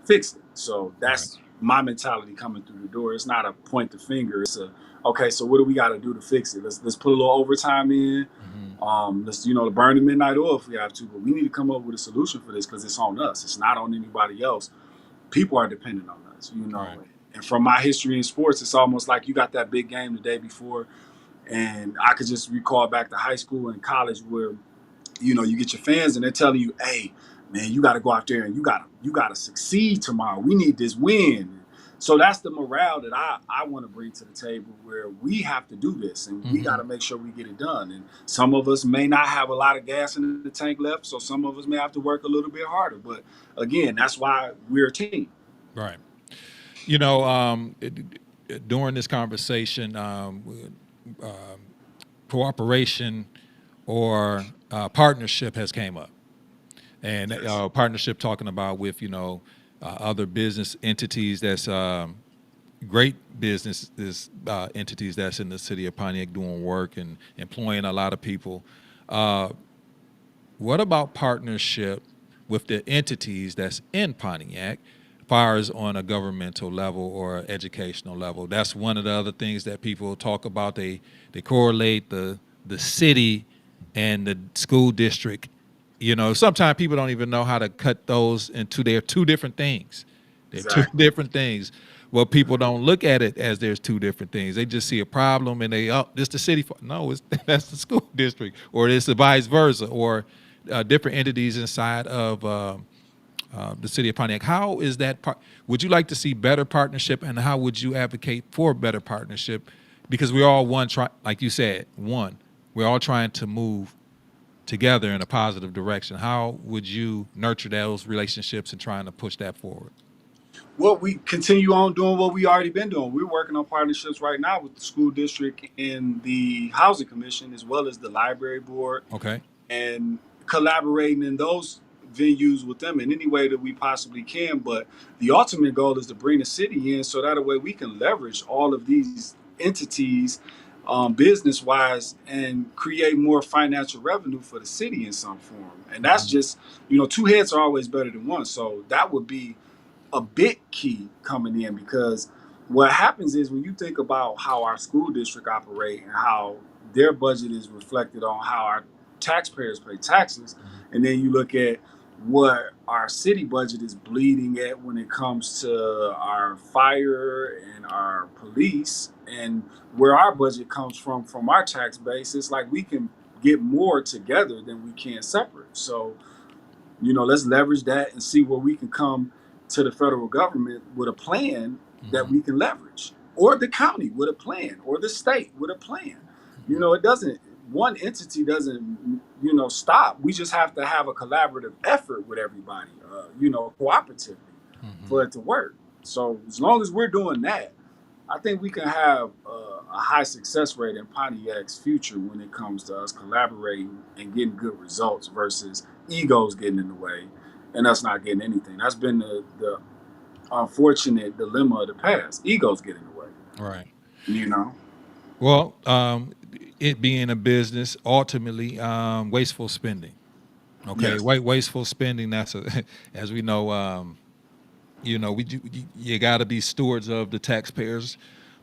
fix it. So Right. that's my mentality coming through the door. It's not a point the finger. It's a okay. So what do we got to do to fix it? Let's put a little overtime in. Hmm. Let's burn the midnight oil if we have to, but we need to come up with a solution for this because it's on us. It's not on anybody else. People are dependent on us. Right. And from my history in sports, it's almost like you got that big game the day before, and I could just recall back to high school and college where you get your fans and they're telling you, hey man, you got to go out there and you got to succeed tomorrow. We need this win. So that's the morale that I want to bring to the table, where we have to do this and we got Hmm. to make sure we get it done. And some of us may not have a lot of gas in the tank left, so some of us may have to work a little bit harder, but again, that's why we're a team. Right. You know, during this conversation, cooperation or partnership has came up, and Yes. partnership talking about with other business entities that's great businesses, entities that's in the city of Pontiac doing work and employing a lot of people. Uh, what about partnership with the entities that's in Pontiac, far as on a governmental level or educational level? That's one of the other things that people talk about. They correlate the city and the school district. Sometimes people don't even know how to cut those into they're two different things. They're two Exactly. different things. Well, people don't look at it as there's two different things. They just see a problem and this the city. No, it's that's the school district, or it's the vice versa, or different entities inside of the city of Pontiac. How is that part? Would you like to see better partnership, and how would you advocate for better partnership? Because we're all one, like you said, one. We're all trying to move together in a positive direction. How would you nurture those relationships and trying to push that forward? Well, we continue on doing what we already been doing. We're working on partnerships right now with the school district and the housing commission, as well as the library board, Okay. and collaborating in those venues with them in any way that we possibly can. But the ultimate goal is to bring the city in so that way we can leverage all of these entities, business wise, and create more financial revenue for the city in some form. And that's Mhm. just, two heads are always better than one. So that would be a big key coming in, because what happens is when you think about how our school district operate and how their budget is reflected on how our taxpayers pay taxes, Mhm. and then you look at what our city budget is bleeding at when it comes to our fire and our police, and where our budget comes from our tax base, it's like we can get more together than we can separate. So let's leverage that and see where we can come to the federal government with a plan that Mhm. we can leverage, or the county with a plan, or the state with a plan. Mhm. It doesn't, one entity doesn't, stop. We just have to have a collaborative effort with everybody, cooperatively Mhm. for it to work. So as long as we're doing that, I think we can have a high success rate in Pontiac's future when it comes to us collaborating and getting good results versus egos getting in the way and us not getting anything. That's been the unfortunate dilemma of the past. Egos get in the way, Right. you know? Well, it being a business, ultimately, wasteful spending. Okay, Yes. wasteful spending. That's as we know. You got to be stewards of the taxpayers'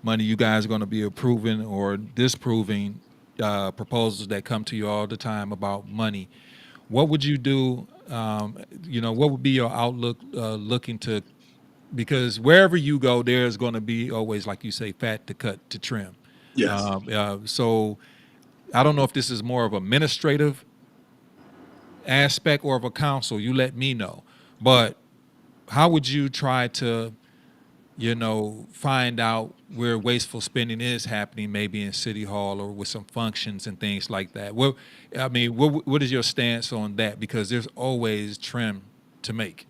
money. You guys are going to be approving or disproving proposals that come to you all the time about money. What would you do? What would be your outlook looking to? Because wherever you go, there's going to be always, like you say, fat to cut to trim. Yes. So I don't know if this is more of administrative aspect or of a council. You let me know. But how would you try to find out where wasteful spending is happening, maybe in City Hall or with some functions and things like that? Well, I mean, what is your stance on that? Because there's always trim to make,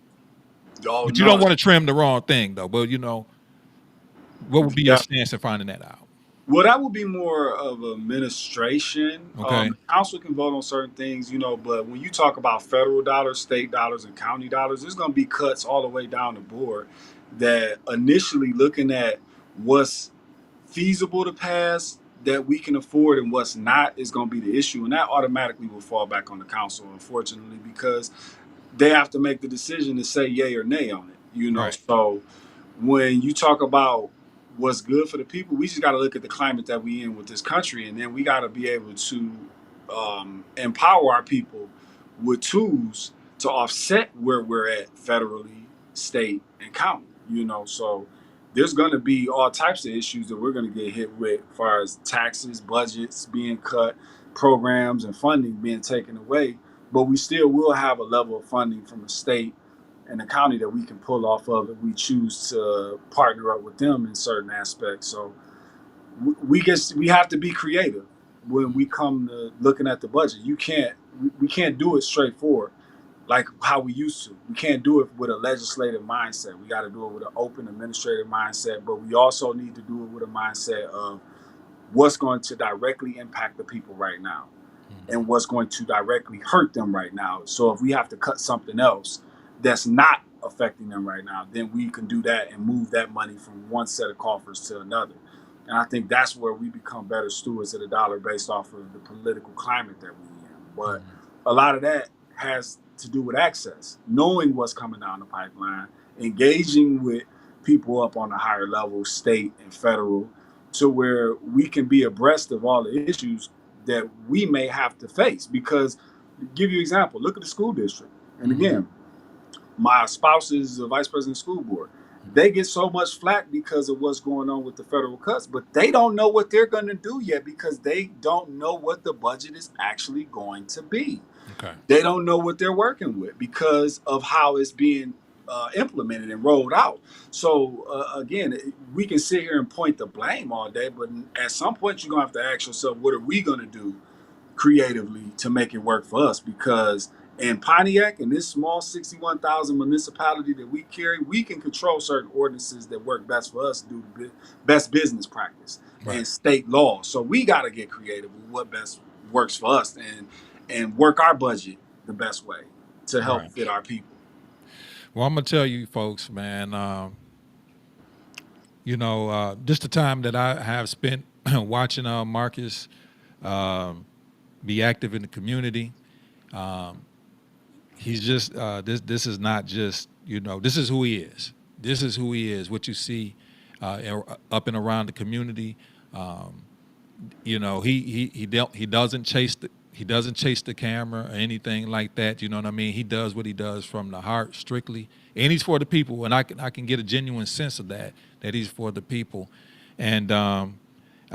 Oh, but you don't no. want to trim the wrong thing, though. But what would be your Yeah. stance in finding that out? Well, that would be more of administration. Okay, The council can vote on certain things, but when you talk about federal dollars, state dollars, and county dollars, there's going to be cuts all the way down the board. That initially looking at what's feasible to pass, that we can afford, and what's not is going to be the issue, and that automatically will fall back on the council, unfortunately, because they have to make the decision to say yay or nay on it. right. So when you talk about what's good for the people, we just got to look at the climate that we in with this country, and then we got to be able to empower our people with tools to offset where we're at federally, state, and county. So there's going to be all types of issues that we're going to get hit with, as far as taxes, budgets being cut, programs and funding being taken away. But we still will have a level of funding from the state and the county that we can pull off of if we choose to partner up with them in certain aspects. So we have to be creative when we come to looking at the budget. We can't do it straightforward like how we used to. We can't do it with a legislative mindset. We got to do it with an open administrative mindset, but we also need to do it with a mindset of what's going to directly impact the people right now Mhm. and what's going to directly hurt them right now. So if we have to cut something else that's not affecting them right now, then we can do that and move that money from one set of coffers to another. And I think that's where we become better stewards of the dollar based off of the political climate that we're in. But a lot of that has to do with access, knowing what's coming down the pipeline, engaging with people up on a higher level, state and federal, to where we can be abreast of all the issues that we may have to face. Because, give you an example, look at the school district. And again, my spouse is the vice president of the school board. They get so much flack because of what's going on with the federal cuts, but they don't know what they're going to do yet because they don't know what the budget is actually going to be. Okay. They don't know what they're working with because of how it's being implemented and rolled out. So again, we can sit here and point the blame all day, but at some point you're gonna have to ask yourself, what are we gonna do creatively to make it work for us? Because in Pontiac, in this small 61,000 municipality that we carry, we can control certain ordinances that work best for us due to best business practice and state law. So we got to get creative with what best works for us and work our budget the best way to help fit our people. Well, I'm gonna tell you, folks, man. Just the time that I have spent watching Marcus be active in the community. He's just this is not just, this is who he is. This is who he is. What you see up and around the community. He doesn't chase the camera or anything like that. You know what I mean? He does what he does from the heart, strictly, and he's for the people. And I can get a genuine sense of that he's for the people. And I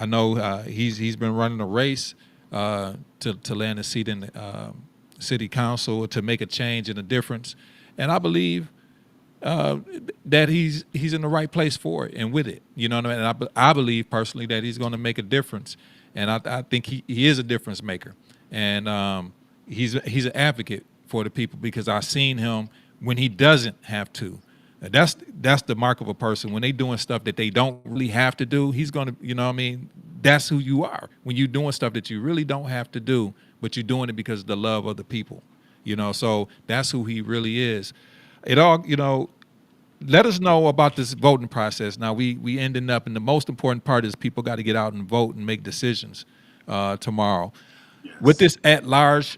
know he's been running a race to land a seat in the city council to make a change and a difference. And I believe that he's in the right place for it and with it. You know what I mean? And I believe personally that he's going to make a difference. And I think he is a difference maker. And he's an advocate for the people, because I've seen him when he doesn't have to. That's the mark of a person. When they doing stuff that they don't really have to do, he's going to, that's who you are. When you're doing stuff that you really don't have to do, but you're doing it because of the love of the people, so that's who he really is. It all, let us know about this voting process. Now we ending up, and the most important part is people got to get out and vote and make decisions tomorrow. Yes. With this at-large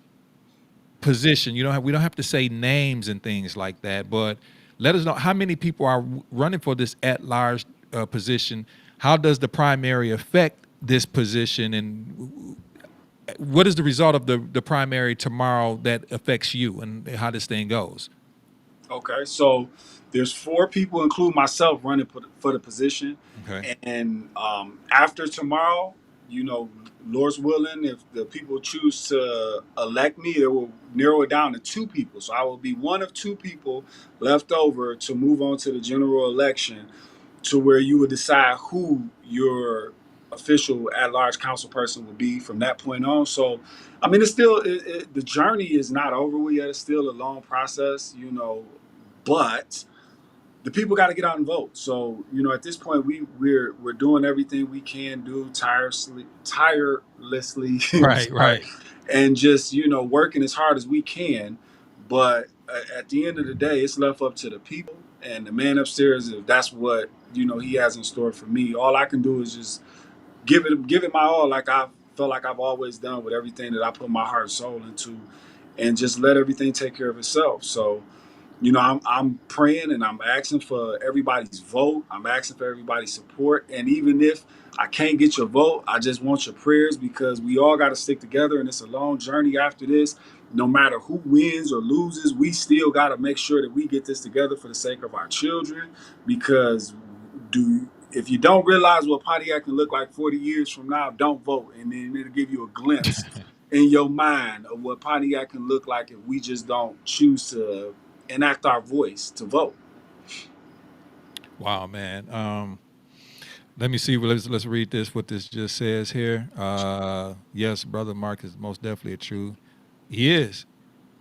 position, we don't have to say names and things like that, but let us know how many people are running for this at-large position. How does the primary affect this position, and what is the result of the primary tomorrow that affects you, and how this thing goes? Okay, so there's 4 people, including myself, running for the position. Okay. And after tomorrow, Lord's willing, if the people choose to elect me, they will narrow it down to 2 people. So I will be one of 2 people left over to move on to the general election, to where you would decide who your official at-large council person will be from that point on. So, it's still, the journey is not over with yet. It's still a long process, but the people got to get out and vote. So, at this point, we're doing everything we can do tirelessly, Right. and just working as hard as we can. But at the end of the day, it's left up to the people and the man upstairs. If that's what he has in store for me, all I can do is just give it my all, like I felt like I've always done with everything that I put my heart and soul into, and just let everything take care of itself. So, I'm praying and I'm asking for everybody's vote. I'm asking for everybody's support. And even if I can't get your vote, I just want your prayers, because we all got to stick together, and it's a long journey after this. No matter who wins or loses, we still got to make sure that we get this together for the sake of our children. Because if you don't realize what Pontiac can look like 40 years from now, don't vote. And then it'll give you a glimpse in your mind of what Pontiac can look like if we just don't choose to enact our voice to vote. Wow, man. Let me see. Let's read this. What this just says here. Yes, brother Mark is most definitely a true. He is.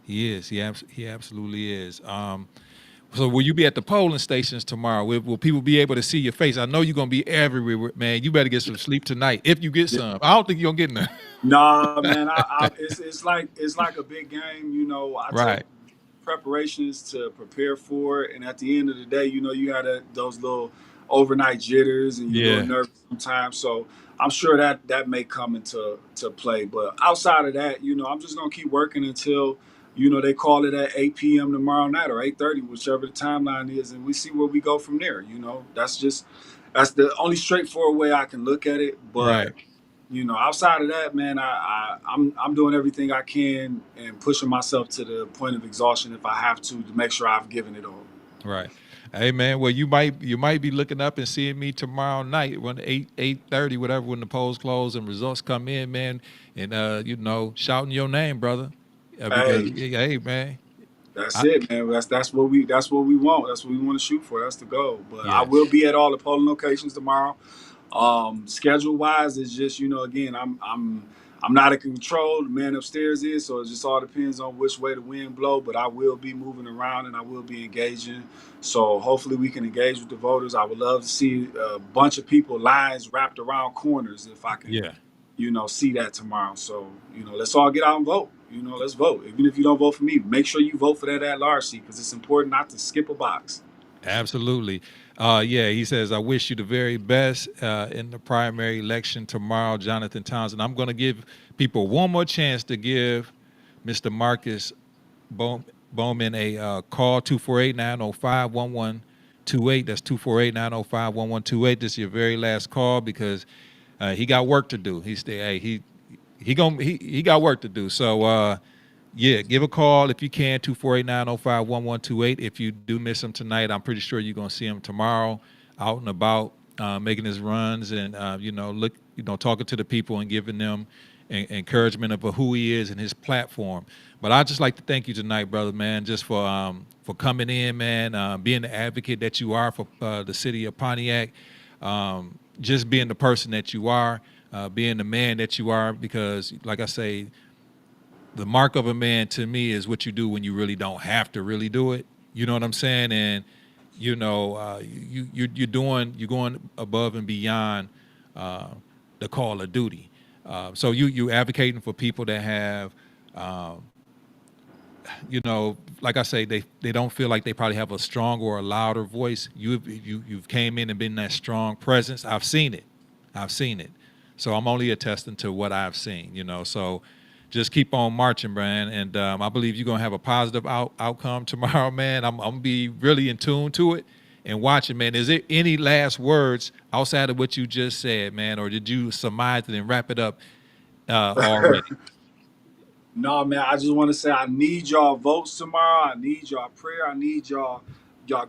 He is. He absolutely is. So will you be at the polling stations tomorrow? Will people be able to see your face? I know you're gonna be everywhere, man. You better get some sleep tonight if you get some. I don't think you're gonna get none. Nah, man. It's like a big game. I Right. preparations to prepare for it. And at the end of the day, you had those little overnight jitters and you're a little Yeah. nervous sometimes. So I'm sure that may come into play. But outside of that, I'm just gonna keep working until they call it at 8 p.m. tomorrow night or 8:30, whichever the timeline is, and we see where we go from there. That's the only straightforward way I can look at it. But Right. outside of that, man, I'm doing everything I can and pushing myself to the point of exhaustion if I have to make sure I've given it all. Right. Hey man, well you might be looking up and seeing me tomorrow night when 8:30, whatever, when the polls close and results come in, man, and shouting your name, brother. Because Hey, yeah, hey man. that's I, it, man. That's what we want. That's what we want to shoot for. That's the goal. But I will yes. be at all the polling locations tomorrow. Schedule wise, it's just again, I'm not in control. The man upstairs is, so it just all depends on which way the wind blow. But I will be moving around and I will be engaging. So hopefully we can engage with the voters. I would love to see a bunch of people lines wrapped around corners if I can, Yeah. see that tomorrow. So let's all get out and vote. Let's vote. Even if you don't vote for me, make sure you vote for that at-large seat because it's important not to skip a box. Absolutely. Yeah, he says, I wish you the very best in the primary election tomorrow, Jonathan Townsend. I'm going to give people one more chance to give Mr. Marcus Bowman a call, 248-905-1128. That's 248-905-1128. This is your very last call because he got work to do. He got work to do. So yeah, give a call if you can, 248-905-1128. If you do miss him tonight, I'm pretty sure you're gonna see him tomorrow out and about, making his runs and talking to the people and giving them encouragement of who he is and his platform. But I'd just like to thank you tonight, brother, man, just for coming in, man, being the advocate that you are for the city of Pontiac, just being the person that you are, being the man that you are, because like I say, the mark of a man to me is what you do when you really don't have to really do it. You know what I'm saying? And you're going above and beyond uh, the call of duty. So you advocating for people that have, um, like I say, they don't feel like they probably have a stronger or a louder voice. You've came in and been that strong presence. I've seen it. I've seen it. So I'm only attesting to what I've seen. So just keep on marching, Brian. And I believe you're gonna have a positive outcome tomorrow, man. I'm gonna be really in tune to it and watching, man. Is there any last words outside of what you just said, man, or did you surmise it and wrap it up already? No, man, I just want to say I need y'all votes tomorrow. I need y'all prayer. I need y'all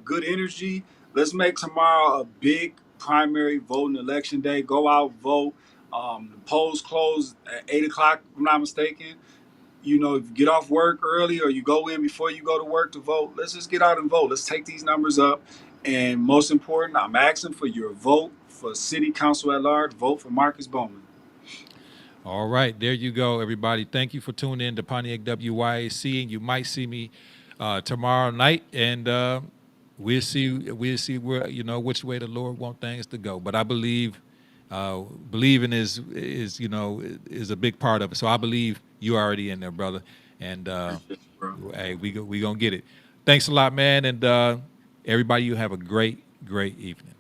good energy. Let's make tomorrow a big primary voting election day. Go out, vote. The polls close at 8 o'clock, if I'm not mistaken. If you get off work early or you go in before you go to work to vote, let's just get out and vote. Let's take these numbers up. And most important, I'm asking for your vote for city council at large. Vote for Marcus Bowman. All right, there you go, everybody. Thank you for tuning in to Pontiac WYAC, and you might see me tomorrow night, and we'll see where which way the Lord wants things to go. But I believe believing is a big part of it. So I believe you already in there, brother, and Appreciate you, bro. hey, we gonna get it. Thanks a lot, man, and everybody, you have a great evening.